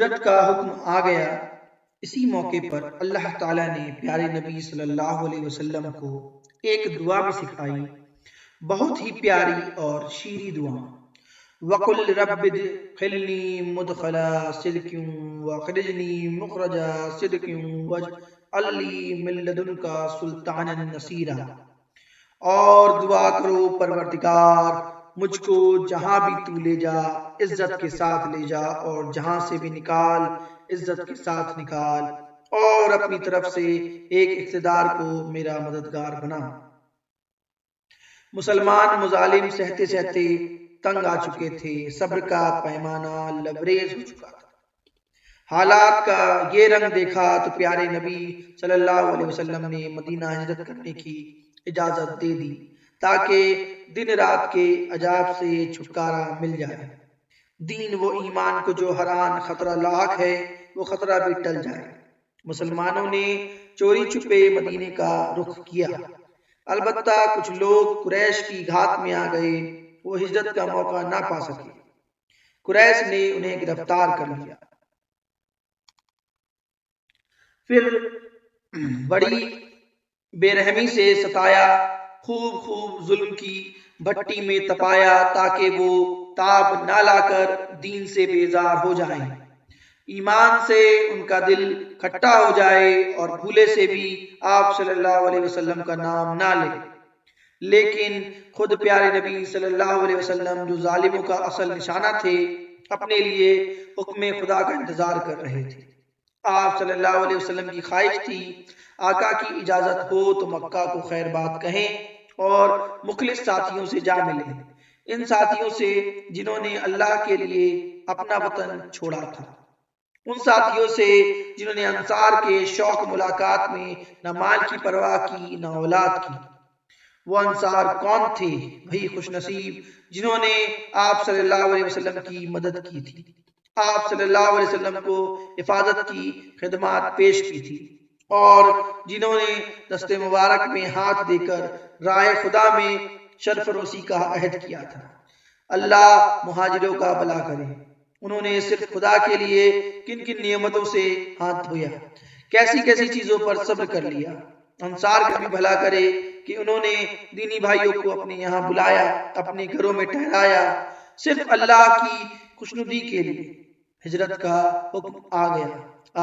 ہجرت کا حکم آ گیا۔ اسی موقع پر اللہ تعالیٰ نے پیارے نبی صلی اللہ علیہ وسلم کو ایک دعا بھی سکھائی، بہت ہی پیاری اور شیریں دعا۔ وَقُلْ رَبِّ ادْخِلْنِي مُدْخَلَ صِدْقٍ وَأَخْرِجْنِي مُخْرَجَ صِدْقٍ وَاجْعَل لِّي مِن لَّدُنكَ سُلْطَانًا نَصِيرًا۔ اور دعا کرو پروردگار مجھ کو جہاں بھی تو لے جا عزت کے ساتھ لے جا، اور جہاں سے بھی نکال عزت کے ساتھ نکال، اور اپنی طرف سے ایک اقتدار کو میرا مددگار بنا۔ مسلمان مظالم سہتے سہتے تنگ آ چکے تھے، صبر کا پیمانہ لبریز ہو چکا تھا۔ حالات کا یہ رنگ دیکھا تو پیارے نبی صلی اللہ علیہ وسلم نے مدینہ ہجرت کرنے کی اجازت دے دی، تاکہ دن رات کے عذاب سے چھٹکارا مل جائے۔ دین و ایمان کو جو حرام خطرہ لاحق ہے، وہ خطرہ بھی ٹل جائے۔ مسلمانوں نے چوری چھپے مدینے کا رخ کیا۔ البتہ کچھ لوگ قریش کی گھات میں آ گئے، وہ ہجرت کا موقع نہ پا سکے۔ قریش نے انہیں گرفتار کر لیا، پھر بڑی بے رحمی سے ستایا، خوب ظلم کی بھٹی میں تپایا، تاکہ وہ تاب نہ لا کر دین سے بیزار ہو جائیں، ایمان سے ان کا دل کھٹا ہو جائے، اور بھولے سے بھی آپ صلی اللہ علیہ وسلم کا نام نہ لے۔ لیکن خود پیارے نبی صلی اللہ علیہ وسلم، جو ظالموں کا اصل نشانہ تھے، اپنے لیے حکم خدا کا انتظار کر رہے تھے۔ آپ صلی اللہ علیہ وسلم کی خواہش تھی آقا کی اجازت ہو تو مکہ کو خیر بات کہیں اور مخلص ساتھیوں سے جا ملیں، ان ساتھیوں سے جنہوں نے اللہ کے لیے اپنا وطن چھوڑا تھا، ان ساتھیوں سے جنہوں نے انصار کے شوق ملاقات میں نہ مال کی پرواہ کی نہ اولاد کی۔ وہ انصار کون تھے؟ وہی خوش نصیب جنہوں نے آپ صلی اللہ علیہ وسلم کی مدد کی تھی، آپ صلی اللہ علیہ وسلم کو حفاظت کی خدمات پیش کی تھی، اور جنہوں نے دست مبارک میں ہاتھ دے کر رائے خدا میں سرفروشی کا عہد کیا تھا۔ اللہ مہاجروں کا بھلا کرے، انہوں نے صرف خدا کے لیے کن کن نعمتوں سے ہاتھ دھویا، کیسی کیسی چیزوں پر صبر کر لیا۔ انصار کا بھی بھلا کرے کہ انہوں نے دینی بھائیوں کو اپنے یہاں بلایا، اپنے گھروں میں ٹھہرایا، صرف اللہ کی خوشنودی کے لیے۔ ہجرت کا حکم آ گیا،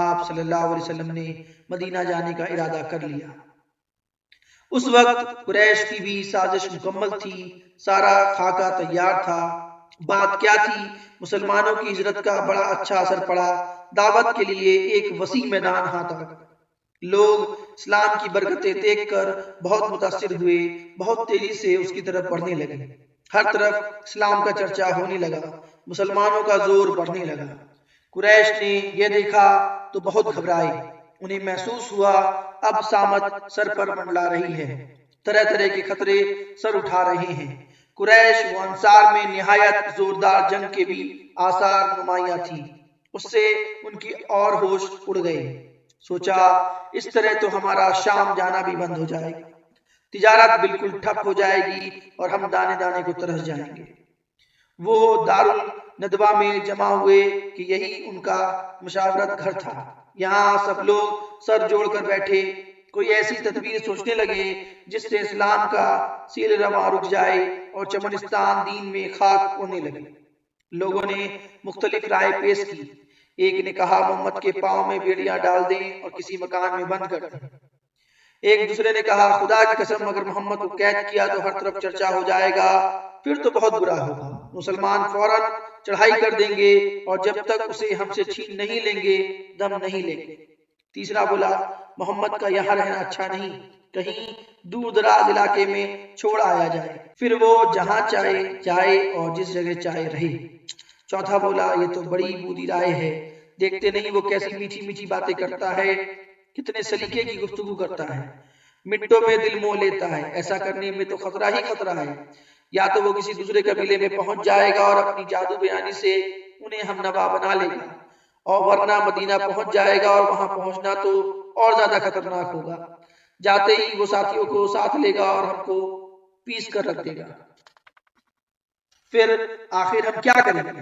آپ صلی اللہ علیہ وسلم نے مدینہ جانے کا ارادہ کر لیا۔ اس وقت قریش کی بھی سازش مکمل تھی، سارا خاکہ تیار تھا۔ بات کیا تھی؟ مسلمانوں کی ہجرت کا بڑا اچھا اثر پڑا، دعوت کے لیے ایک وسیع میدان ہاتھ آ گیا۔ لوگ اسلام کی برکتیں دیکھ کر بہت متاثر ہوئے، بہت تیزی سے اس کی طرف بڑھنے لگے، ہر طرف اسلام کا چرچا ہونے لگا، مسلمانوں کا زور بڑھنے لگا۔ قریش نے یہ دیکھا تو بہت گھبرائے، انہیں محسوس ہوا اب سامت سر پر منڈلا رہی ہے، طرح طرح کے خطرے سر اٹھا رہے ہیں۔ قریش و انصار میں نہایت زوردار جنگ کے بھی آثار نمایاں تھی، اس سے ان کی اور ہوش اڑ گئے۔ سوچا اس طرح تو ہمارا شام جانا بھی بند ہو جائے گا، تجارت بالکل ٹھپ ہو جائے گی، اور ہم دانے دانے کو ترس جائیں گے۔ وہ دارالندوہ میں جمع ہوئے کہ یہی ان کا مشاورت گھر تھا، یہاں سب لوگ سر جوڑ کر بیٹھے، کوئی ایسی تدبیر سوچنے لگے جس سے اسلام کا سیل رواں رک جائے اور چمنستان دین میں خاک ہونے لگے۔ لوگوں نے مختلف رائے پیش کی، ایک نے کہا محمد کے پاؤں میں بیڑیاں ڈال دیں اور کسی مکان میں بند کر دیں، ایک دوسرے نے کہا خدا کی قسم اگر محمد کو قید کیا تو ہر طرف چرچا ہو جائے گا، پھر تو بہت برا ہوگا، مسلمان فوراً چڑھائی کر دیں گے اور جب تک اسے ہم سے چھین نہیں لیں گے دم نہیں لیں گے۔ تیسرا بولا محمد کا یہاں رہنا اچھا نہیں، کہیں دور دراز علاقے میں چھوڑ آیا جائے، پھر وہ جہاں چاہے جائے اور جس جگہ چاہے رہے۔ چوتھا بولا یہ تو بڑی بودی رائے ہے، دیکھتے نہیں وہ کیسی میٹھی میٹھی باتیں کرتا ہے، کتنے سلیقے کی گفتگو کرتا ہے، منٹوں میں دل موہ لیتا ہے، ایسا کرنے میں تو خطرہ ہی خطرہ ہے، یا تو وہ کسی دوسرے قبیلے میں پہنچ جائے گا اور اپنی جادو بیانی سے انہیں ہم نوا بنا لے گا، اور ورنہ مدینہ پہنچ جائے گا، اور وہاں پہنچنا تو اور زیادہ خطرناک ہوگا، جاتے ہی وہ ساتھیوں کو ساتھ لے گا اور ہم کو پیس کر رکھ دے گا، پھر آخر ہم کیا کریں گے؟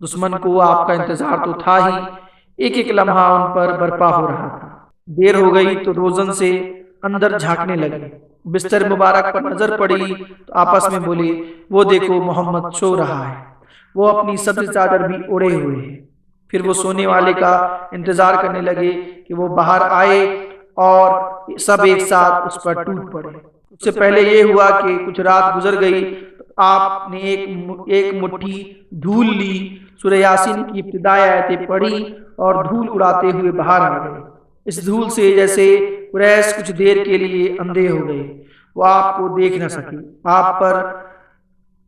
دشمن کو آپ کا انتظار تو تھا ہی، ایک ایک لمحہ ان پر برپا ہو رہا تھا۔ دیر ہو گئی تو روزن سے اندر جھانکنے لگے، بستر مبارک پر نظر پڑی تو آپس میں بولے، وہ دیکھو محمد سو رہا ہے، وہ اپنی سبز چادر بھی اوڑے ہوئے ہے۔ پھر وہ سونے والے کا انتظار کرنے لگے کہ وہ باہر آئے اور سب ایک ساتھ اس پر ٹوٹ پڑے۔ اس سے پہلے یہ ہوا کہ کچھ رات گزر گئی، آپ نے ایک مٹھی دھول لی، سورہ یاسین کی ابتدائی آیتیں پڑھی اور دھول اڑاتے ہوئے باہر آ گئے۔ اس دھول سے جیسے قریش کچھ دیر کے لیے اندھے ہو گئے، وہ آپ کو دیکھ نہ سکے۔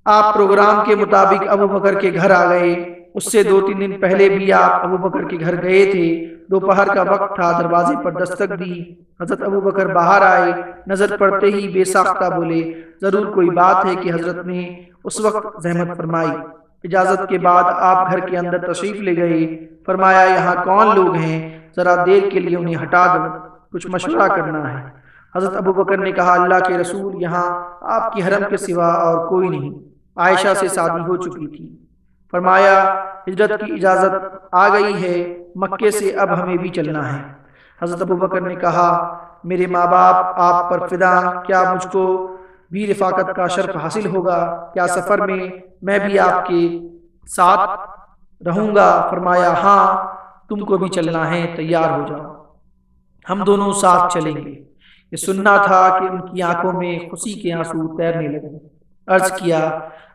آپ پروگرام کے مطابق ابو بکر کے گھر آ گئے۔ اس سے 2-3 دن پہلے بھی آپ ابو بکر کے گھر گئے تھے۔ دوپہر کا وقت تھا، دروازے پر دستک دی، حضرت ابو بکر باہر آئے، نظر پڑتے ہی بے ساختہ بولے، ضرور کوئی بات ہے کہ حضرت نے اس وقت زحمت فرمائی۔ اجازت کے بعد آپ گھر کے اندر تشریف لے گئے، فرمایا یہاں کون لوگ ہیں، ذرا دیر کے لیے انہیں ہٹا دو، کچھ مشورہ کرنا ہے۔ حضرت ابو بکر نے کہا، اللہ کے رسول، یہاں آپ کی حرم کے سوا اور کوئی نہیں۔ عائشہ سے شادی ہو چکی تھی۔ فرمایا ہجرت کی اجازت آ گئی ہے، مکے سے اب ہمیں بھی چلنا ہے۔ حضرت ابو بکر نے کہا، میرے ماں باپ آپ پر فدا، کیا مجھ کو بھی رفاقت کا شرف حاصل ہوگا؟ کیا سفر میں بھی آپ کے ساتھ رہوں گا؟ فرمایا ہاں، تم کو بھی چلنا ہے، تیار ہو جاؤ، ہم دونوں ساتھ چلیں گے۔ یہ سننا تھا کہ ان کی آنکھوں میں خوشی کے آنسو تیرنے لگے۔ عرض کیا،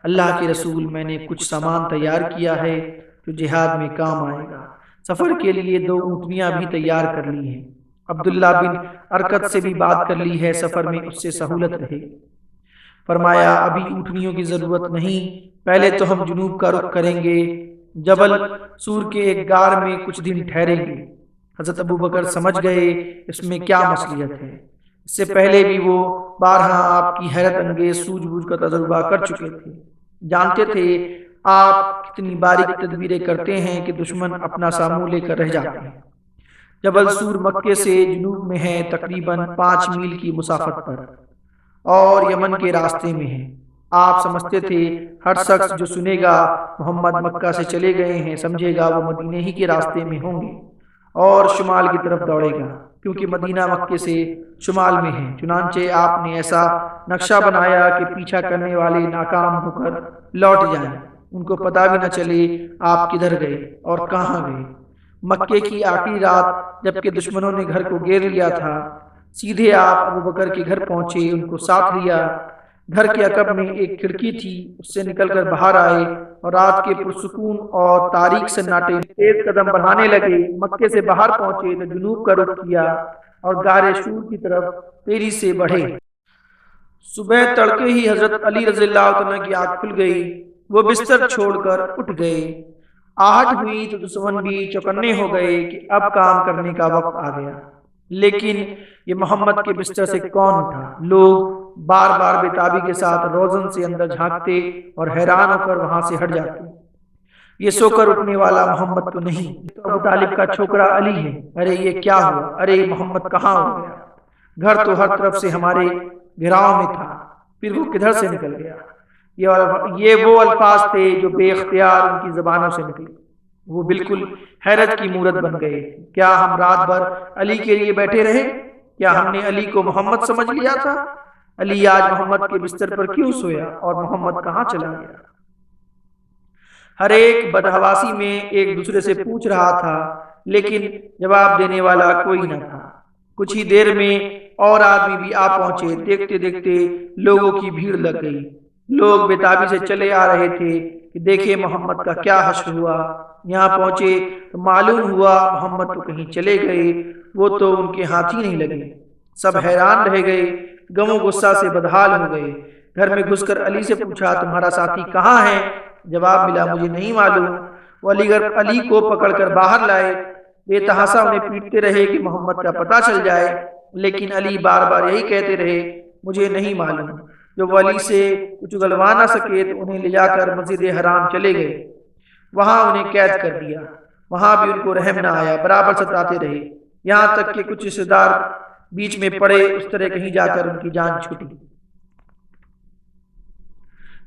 اللہ کے رسول، میں نے کچھ سامان تیار کیا ہے جو جہاد میں کام آئے گا۔ سفر کے لیے 2 اونٹنیاں بھی تیار کر لی ہیں، عبداللہ بن ارکت سے بھی بات کر لی ہے، سفر میں اس سے سہولت رہے۔ فرمایا ابھی اونٹنیوں کی ضرورت نہیں، پہلے تو ہم جنوب کا رخ کریں گے، جبل سور کے ایک غار میں کچھ دن ٹھہریں گے۔ حضرت ابو بکر سمجھ گئے اس میں کیا مصلحت ہے۔ اس سے پہلے بھی وہ بارہا آپ کی حیرت انگیز سوجھ بوجھ کا تجربہ کر چکے تھے، جانتے تھے آپ کتنی باریک تدبیریں کرتے ہیں کہ دشمن اپنا ساموں لے کر رہ جاتے ہیں۔ جبل سور مکے سے جنوب میں ہے، تقریباً 5 میل کی مسافت پر، اور یمن کے راستے میں ہے۔ آپ سمجھتے تھے ہر شخص جو سنے گا محمد مکہ سے چلے گئے ہیں، سمجھے گا وہ مدینے ہی کے راستے میں ہوں گے اور شمال کی طرف دوڑے گا، کیونکہ مدینہ مکے سے شمال میں ہے۔ چنانچہ آپ نے ایسا نقشہ بنایا کہ پیچھا کرنے والے ناکام ہو کر لوٹ جائیں، ان کو پتہ بھی نہ چلے آپ کدھر گئے اور کہاں گئے۔ مکے کی آخری رات جبکہ دشمنوں نے گھر کو گھیر لیا تھا، سیدھے آپ ابو بکر کے گھر پہنچے، ان کو ساتھ لیا۔ گھر کے عقب میں ایک کھڑکی تھی، اس سے نکل کر باہر آئے اور رات کے پرسکون اور تاریک سناٹے میں تیز قدم بڑھانے لگے۔ مکے سے باہر پہنچے تو جنوب کا رخ کیا اور غار شور کی طرف تیزی سے بڑھے۔ صبح تڑکے ہی حضرت علی رضی اللہ عنہ کی آنکھ کھل گئی، وہ بستر چھوڑ کر اٹھ گئے۔ آہٹ ہوئی تو دشمن بھی چوکنے ہو گئے کہ اب کام کرنے کا وقت آ گیا، لیکن یہ محمد کے بستر سے کون اٹھا؟ لوگ بار بار بے کے ساتھ روزن سے اندر جھانکتے اور حیران ہو کر وہاں سے ہٹ جاتے۔ یہ سو کر اٹھنے والا محمد تو نہیں، تو ابو طالب کا چھوکرا علی ہے۔ ارے یہ کیا ہوا؟ ارے محمد کہاں ہو گیا؟ گھر تو ہر طرف سے ہمارے گھیراؤ میں تھا، پھر وہ کدھر سے نکل گیا؟ یہ وہ الفاظ تھے جو بے اختیار ان کی زبانوں سے نکلے۔ وہ بالکل حیرت کی مورت بن گئے۔ کیا ہم رات بھر علی کے لیے بیٹھے رہے؟ کیا ہم نے علی کو محمد سمجھ لیا تھا؟ علی آج محمد کے بستر پر کیوں سویا اور محمد کہاں چلا گیا؟ ہر ایک بدحواسی میں ایک دوسرے سے پوچھ رہا تھا، لیکن جواب دینے والا کوئی نہ تھا۔ کچھ ہی دیر میں اور آدمی بھی آ پہنچے۔ دیکھتے دیکھتے لوگوں کی بھیڑ لگ گئی، لوگ بے سے چلے آ رہے تھے کہ دیکھے محمد کا کیا حشر ہوا۔ یہاں پہنچے تو معلوم ہوا محمد تو کہیں چلے گئے، وہ تو ان کے ہاتھ ہی نہیں لگے۔ سب حیران رہ گئے، غم و غصہ سے بدحال ہو گئے۔ گھر میں گھس کر علی سے پوچھا، تمہارا ساتھی کہاں ہے؟ جواب ملا، مجھے نہیں معلوم۔ وہ علی کو پکڑ کر باہر لائے، بے تحاشا انہیں پیٹتے رہے کہ محمد کا پتہ چل جائے، لیکن علی بار بار یہی کہتے رہے، مجھے نہیں معلوم۔ جب وہ علی سے کچھ اگلوا نہ سکے تو انہیں لے جا کر مسجد حرام چلے گئے، وہاں انہیں قید کر دیا۔ وہاں بھی ان کو رحم نہ آیا، برابر ستاتے رہے، یہاں تک کہ کچھ رشتہ دار بیچ میں پڑے، اس طرح کہیں جا کر ان کی جان چھوٹی۔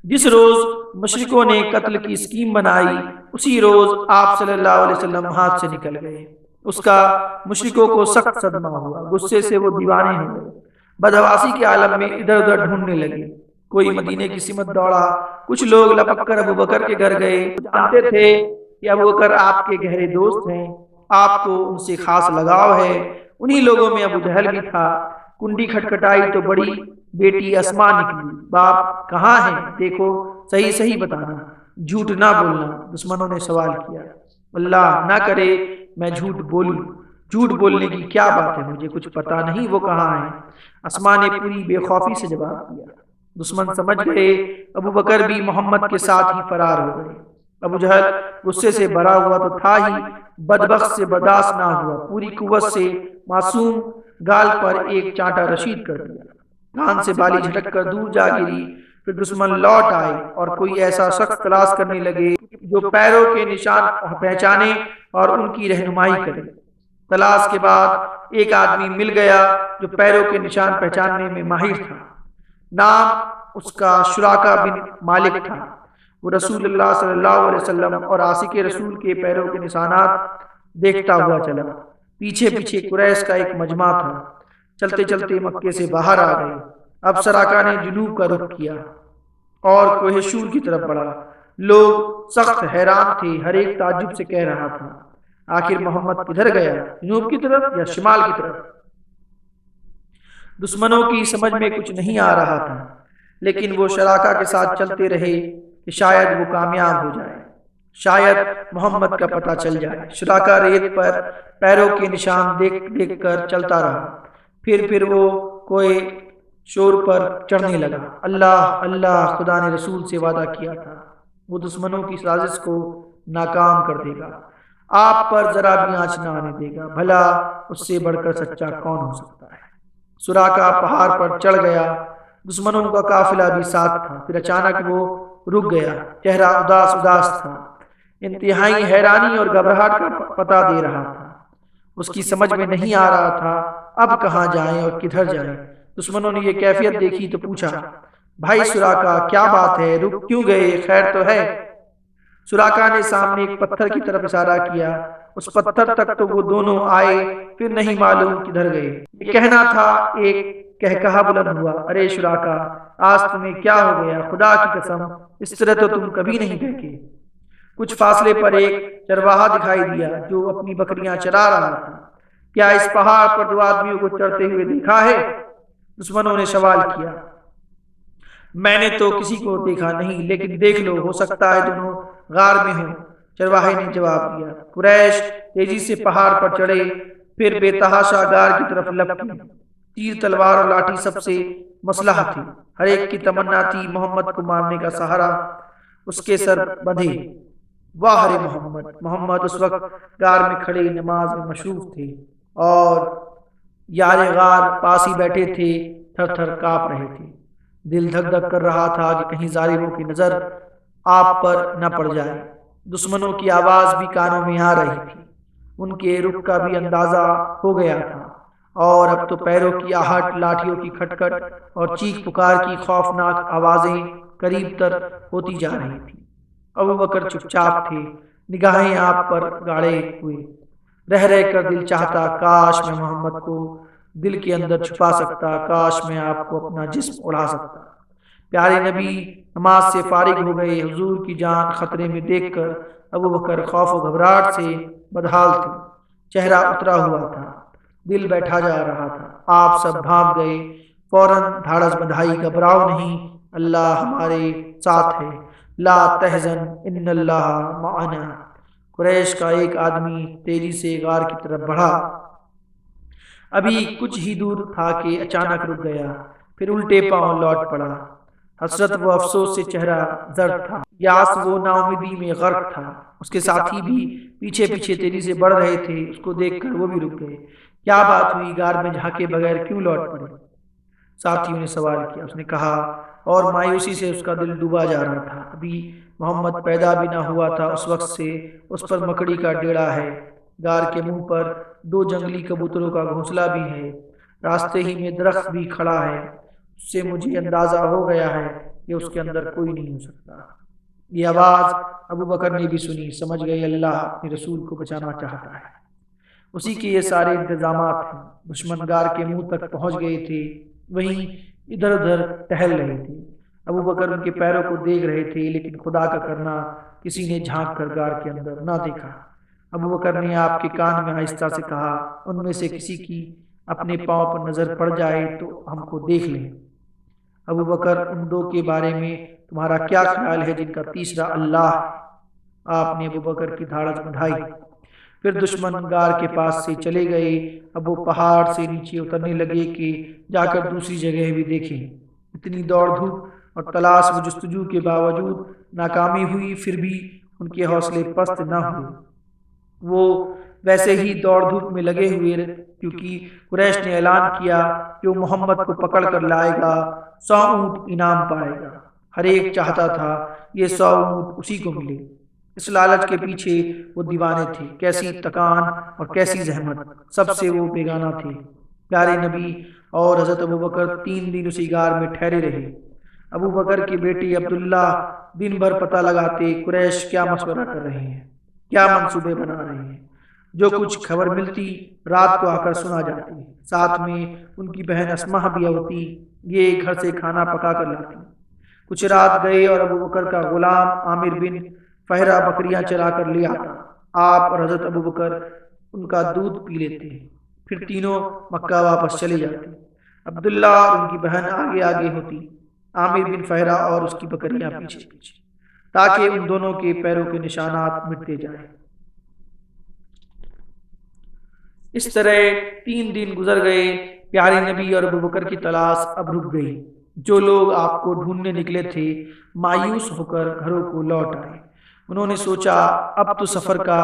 جس روز مشرکوں نے قتل کی اسکیم بنائی اسی روز آپ صلی اللہ علیہ وسلم ہاتھ سے نکل گئے۔ اس کا مشرکوں کو سخت صدمہ ہوا، غصے سے وہ دیوانے ہو گئے، بدحواسی کے عالم میں ادھر ادھر ڈھونڈنے لگے۔ کوئی مدینے کی سمت دوڑا، کچھ لوگ لپک کر ابو بکر کے گھر گئے، جانتے تھے کہ ابو بکر آپ کے گہرے دوست ہیں، آپ کو ان سے خاص لگاؤ ہے۔ انہی لوگوں میں ابو جہل بھی تھا۔ کنڈی کھٹکھٹائی تو بڑی بیٹی اسما نکلی، باپ کہاں ہے؟ دیکھو صحیح صحیح بتانا، جھوٹ نہ بولنا۔ دشمنوں نے سوال کیا۔ اللہ نہ کرے میں جھوٹ بولوں، جھوٹ بولنے کی کیا بات ہے، مجھے کچھ پتا نہیں وہ کہاں ہے۔ اسما نے پوری بے خوفی سے جواب دیا۔ دشمن سمجھ گئے ابو بکر بھی محمد کے ساتھ ہی فرار ہو گئے۔ ابو جہل غصے سے بھرا ہوا تو تھا ہی، بدبخت سے برداشت نہ ہوا، پوری قوت سے معصوم گال پر ایک چانٹا رشید کر دیا۔ کان سے بالی جھٹک کر دور جا گری۔ پھر دشمن لوٹ آئے اور کوئی ایسا شخص تلاش کرنے لگے جو پیروں کے نشان پہچانے اور ان کی رہنمائی کرے۔ تلاش کے بعد ایک آدمی مل گیا جو پیروں کے نشان پہچاننے میں ماہر تھا۔ نام اس کا شراکا بن مالک تھا۔ وہ رسول اللہ صلی اللہ علیہ وسلم اور عاشق رسول کے پیروں کے نشانات دیکھتا ہوا چلا۔ پیچھے پیچھے قریش کا ایک مجمع تھا۔ چلتے چلتے مکے سے باہر آ گئے۔ اب سراقہ نے جنوب کا رخ کیا اور کوہ شور کی طرف بڑھا۔ لوگ سخت حیران تھے، ہر ایک تعجب سے کہہ رہا تھا آخر محمد کدھر گیا، جنوب کی طرف یا شمال کی طرف؟ دشمنوں کی سمجھ میں کچھ نہیں آ رہا تھا، لیکن وہ شراکا کے ساتھ چلتے رہے کہ شاید وہ کامیاب ہو جائے، شاید محمد کا پتہ چل جائے۔ شراکا ریت پر پیروں کے نشان دیکھ دیکھ کر چلتا رہا۔ پھر وہ کوئی شور پر چڑھنے لگا۔ اللہ اللہ، خدا نے رسول سے وعدہ کیا تھا، وہ دشمنوں کی سازش کو ناکام کر دے گا، آپ پر ذرا بھی آنچ نہ آنے دے گا، بھلا اس سے بڑھ کر سچا کون ہو سکتا ہے۔ سراقہ پہاڑ پر چڑھ گیا، دشمنوں کا قافلہ بھی ساتھ تھا۔ پھر اچانک وہ رک گیا، چہرہ اداس اداس تھا، انتہائی حیرانی اور گھبراہٹ کا پتہ دے رہا تھا۔ اس کی سمجھ میں نہیں آ رہا تھا اب کہاں جائیں اور کدھر جائیں۔ دشمنوں نے یہ کیفیت دیکھی تو پوچھا، بھائی سراقہ کیا بات ہے، رک کیوں گئے، خیر تو ہے؟ سراقہ نے سامنے ایک پتھر کی طرف اشارہ کیا۔ اس پتھر تک تو وہ دونوں آئے، پھر نہیں معلوم کدھر گئے۔ یہ کہنا تھا، ایک کہا بلند ہوا، ارے سراقہ آج تمہیں کیا ہو گیا، خدا کی قسم اس طرح تو تم کبھی نہیں دیکھے۔ کچھ فاصلے پر ایک چرواہا دکھائی دیا جو اپنی بکریاں چرا رہا تھا۔ کیا اس پہاڑ پر دو آدمیوں کو چڑھتے ہوئے دیکھا ہے؟ دشمنوں نے سوال کیا۔ میں نے تو کسی کو دیکھا نہیں، لیکن دیکھ لو، ہو سکتا ہے دونوں غار میں ہوں، چرواہے نے جواب دیا۔ قریش تیزی سے پہاڑ پر چڑھے، پھر بے تحاشا غار کی طرف لپکے۔ تیر تلوار اور لاٹھی سب سے مسلح تھی، ہر ایک کی تمنا تھی محمد کو مارنے کا سہارا اس کے سر بندھے۔ واہ رے محمد! محمد اس وقت غار میں کھڑے نماز میں مصروف تھے اور یار غار پاس ہی بیٹھے تھے، تھر تھر کانپ رہے تھے۔ دل دھک دھک کر رہا تھا کہ کہیں ظالموں کی نظر آپ پر نہ پڑ جائے۔ دشمنوں کی آواز بھی کانوں میں آ رہی تھی، ان کے رخ کا بھی اندازہ ہو گیا تھا، اور اب تو پیروں کی آہٹ، لاٹھیوں کی کھٹکھٹ اور چیخ پکار کی خوفناک آوازیں قریب تر ہوتی جا رہی تھی۔ ابو بکر چپ چاپ تھے، نگاہیں آپ پر گاڑے ہوئے۔ رہ رہ کر دل چاہتا کاش میں محمد کو دل کے اندر چھپا سکتا، کاش میں آپ کو اپنا جسم اڑا سکتا۔ پیارے نبی نماز سے فارغ ہو گئے، حضور کی جان خطرے میں دیکھ کر ابو بکر خوف و گھبراہٹ سے بدحال تھے، چہرہ اترا ہوا تھا، دل بیٹھا جا رہا تھا۔ آپ سب بھاگ گئے، فوراً دھاڑس بندھائی، گھبراؤ نہیں، اللہ ہمارے ساتھ ہے، لا تحزن ان اللہ معنا۔ قریش کا ایک آدمی تیزی سے غار کی طرف بڑھا، ابھی کچھ ہی دور تھا کہ اچانک رک گیا، پھر الٹے پاؤں لوٹ پڑا۔ حسرت و افسوس سے چہرہ زرد تھا، یاس وہ نا امیدی میں غرق تھا۔ اس کے ساتھی بھی پیچھے پیچھے تیزی سے بڑھ رہے تھے، اس کو دیکھ کر وہ بھی رک گئے۔ کیا بات ہوئی، غار میں جھانکے بغیر کیوں لوٹ پڑے؟ ساتھیوں نے سوال کیا۔ اس نے کہا، اور مایوسی سے اس کا دل ڈوبا جا رہا تھا، ابھی محمد پیدا بھی نہ ہوا تھا، اس وقت سے اس پر مکڑی کا ڈیڑا ہے، غار کے منہ پر 2 جنگلی کبوتروں کا گھونسلہ بھی ہے، راستے ہی میں درخت بھی کھڑا ہے، اس سے مجھے اندازہ ہو گیا ہے کہ اس کے اندر کوئی نہیں ہو سکتا۔ یہ آواز ابو بکر نے بھی سنی، سمجھ گئے اللہ اپنے رسول کو بچانا چاہتا ہے۔ اسی کے یہ سارے انتظامات ہیں۔ دشمن گار کے منہ تک پہنچ گئے تھے، وہیں ادھر ادھر ٹہل رہے تھے۔ ابو بکر ان کے پیروں کو دیکھ رہے تھے، لیکن خدا کا کرنا کسی نے جھانک کر غار کے اندر نہ دیکھا۔ ابو بکر نے آپ کے کان میں آہستہ سے کہا، ان میں سے کسی کی اپنے پاؤں پر نظر پڑ جائے تو ہم کو دیکھ لیں۔ ابو بکر، ان دو کے بارے میں تمہارا کیا خیال ہے جن کا تیسرا اللہ ہے؟ آپ نے ابو بکر کی دھاڑس بندھائی۔ پھر دشمن غار کے پاس سے چلے گئے۔ اب وہ پہاڑ سے نیچے اترنے لگے کہ جا کر دوسری جگہ بھی دیکھیں۔ اتنی دوڑ دھوپ اور تلاش و جستجو کے باوجود ناکامی ہوئی، پھر بھی ان کے حوصلے پست نہ ہوئے۔ وہ ویسے ہی دوڑ دھوپ میں لگے ہوئے، کیونکہ قریش نے اعلان کیا کہ وہ محمد کو پکڑ کر لائے گا، 100 اونٹ انعام پائے گا۔ ہر ایک چاہتا تھا یہ 100 اونٹ اسی کو ملے۔ اس لالچ کے پیچھے وہ دیوانے تھے۔ کیسی تکان اور کیسی زحمت، سب سے وہ بیگانہ تھے۔ پیارے نبی اور حضرت ابو بکر 3 دن اسی غار میں ٹھہرے رہے۔ ابو بکر کے بیٹے عبداللہ دن بھر پتہ لگاتے قریش کیا مشورہ کر رہے ہیں، کیا منصوبے بنا رہے ہیں۔ جو کچھ خبر ملتی رات کو آ کر سنا جاتی، ساتھ میں ان کی بہن اسماء بھی ہوتی، یہ گھر سے کھانا پکا کر لاتی۔ کچھ رات گئے اور ابو بکر کا غلام عامر بن فہرہ بکریاں چرا کر لے آتا۔ آپ اور حضرت ابو بکر ان کا دودھ پی لیتے، پھر تینوں مکہ واپس چلے جاتے۔ عبداللہ اور ان کی بہن آگے آگے ہوتی، عامر بن فہرہ اور اس کی بکریاں پیچھے پیچھے، تاکہ ان دونوں کے پیروں کے نشانات مٹتے جائیں۔ اس طرح 3 دن گزر گئے۔ پیارے نبی اور ابو بکر کی تلاش اب رک گئی۔ جو لوگ آپ کو ڈھونڈنے نکلے تھے مایوس ہو کر گھروں کو لوٹ آئے۔ انہوں نے سوچا اب تو سفر کا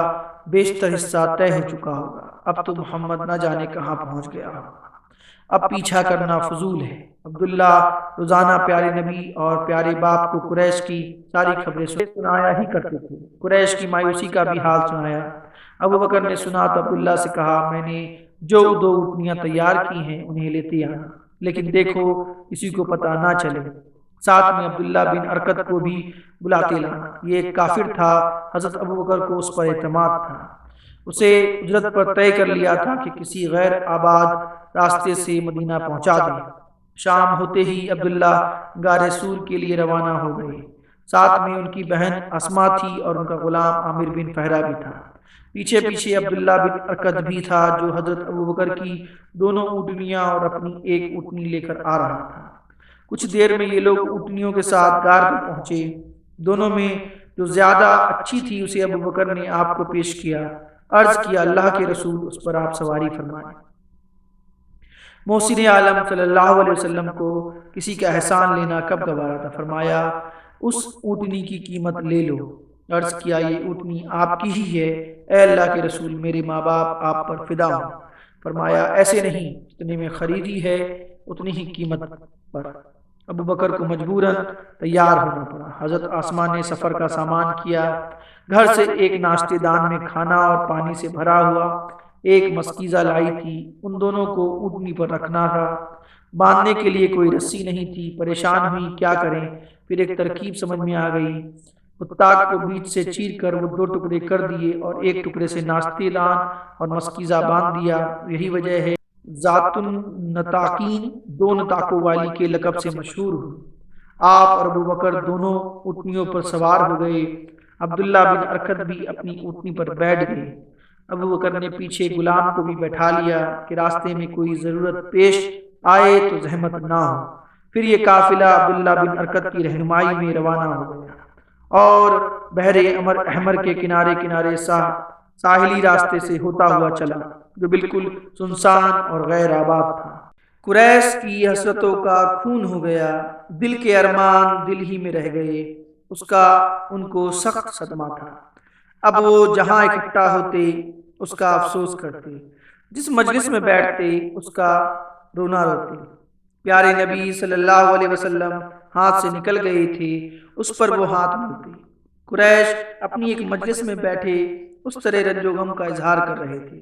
بیشتر حصہ طے ہو چکا ہوگا، اب تو محمد نہ جانے کہاں پہنچ گیا ہوگا، اب پیچھا کرنا فضول ہے۔ عبداللہ روزانہ پیارے نبی اور پیارے باپ کو قریش کی ساری خبریں سنایا ہی کرتے تھے، قریش کی مایوسی کا بھی حال سنایا۔ ابو بکر نے سنا تو عبداللہ سے کہا، میں نے جو 2 اونٹنیاں تیار کی ہیں انہیں لیتے آنا، لیکن دیکھو کسی کو پتہ نہ چلے۔ ساتھ میں عبداللہ بن ارکت کو بھی بلاتے لانا۔ یہ ایک کافر تھا، حضرت ابو بکر کو اس پر اعتماد تھا۔ اسے اجرت پر طے کر لیا تھا کہ کسی غیر آباد راستے سے مدینہ پہنچا دے۔ شام ہوتے ہی عبداللہ غار سور کے لیے روانہ ہو گئے۔ ساتھ میں ان کی بہن اسماء تھی اور ان کا غلام عامر بن فہرہ بھی تھا۔ پیچھے پیچھے عبداللہ بن ارکت بھی تھا، جو حضرت ابو بکر کی 2 اونٹنیاں اور اپنی 1 اونٹنی لے کر آ رہا تھا۔ کچھ دیر میں یہ لوگ اونٹنیوں کے ساتھ غار پر پہنچے۔ دونوں میں جو زیادہ اچھی تھی اسے ابو بکر نے آپ کو پیش کیا۔ عرض کیا، اللہ کے رسول، اس پر آپ سواری فرمائیں۔ محسن عالم صلی اللہ علیہ وسلم کو کسی کا احسان لینا کب گوارا تھا۔ فرمایا، اس اونٹنی کی قیمت لے لو۔ عرض کیا، یہ اونٹنی آپ کی ہی ہے؟ اے اللہ کے رسول، میرے ماں باپ آپ پر فدا ہوں۔ فرمایا، ایسے نہیں، جتنے میں خریدی ہے اتنی ہی قیمت پر۔ ابو بکر کو مجبوراً تیار ہونا پڑا۔ حضرت اسماء نے سفر کا سامان کیا۔ گھر سے ایک ناشتے دان میں کھانا اور پانی سے بھرا ہوا ایک مسکیزہ لائی تھی۔ ان دونوں کو اونٹنی پر رکھنا تھا، باندھنے کے لیے کوئی رسی نہیں تھی۔ پریشان ہوئی کیا کریں، پھر ایک ترکیب سمجھ میں آ گئی۔ اتاق کو بیچ سے چیر کر وہ 2 ٹکڑے کر دیے اور ایک ٹکڑے سے ناشتے دان اور مسکیزہ باندھ دیا۔ یہی وجہ ہے ذات النطاقین، 2 نطاقوں والی کے لقب سے مشہور ہوئی۔ آپ اور ابو بکر دونوں اونٹنیوں پر سوار ہو گئے۔ عبداللہ بن ارکت بھی اپنی اونٹنی پر بیٹھ گئے۔ ابو بکر نے پیچھے غلام کو بھی بیٹھا لیا کہ راستے میں کوئی ضرورت پیش آئے تو زحمت نہ ہو۔ پھر یہ قافلہ عبداللہ بن ارکت کی رہنمائی میں روانہ ہو گیا اور بحر احمر کے کنارے کنارے ساحلی راستے سے ہوتا ہوا چلا، جو بالکل سنسان اور غیر آباد تھا۔ قریش کی حسرتوں کا خون ہو گیا، دل کے ارمان دل ہی میں رہ گئے۔ اس کا ان کو سخت صدمہ تھا۔ اب وہ جہاں اکٹھا ہوتے اس کا افسوس کرتے، جس مجلس میں بیٹھتے اس کا رونا روتے۔ پیارے نبی صلی اللہ علیہ وسلم ہاتھ سے نکل گئے تھے، اس پر وہ ہاتھ ملتے۔ قریش اپنی ایک مجلس میں بیٹھے اس طرح رنج و غم کا اظہار کر رہے تھے۔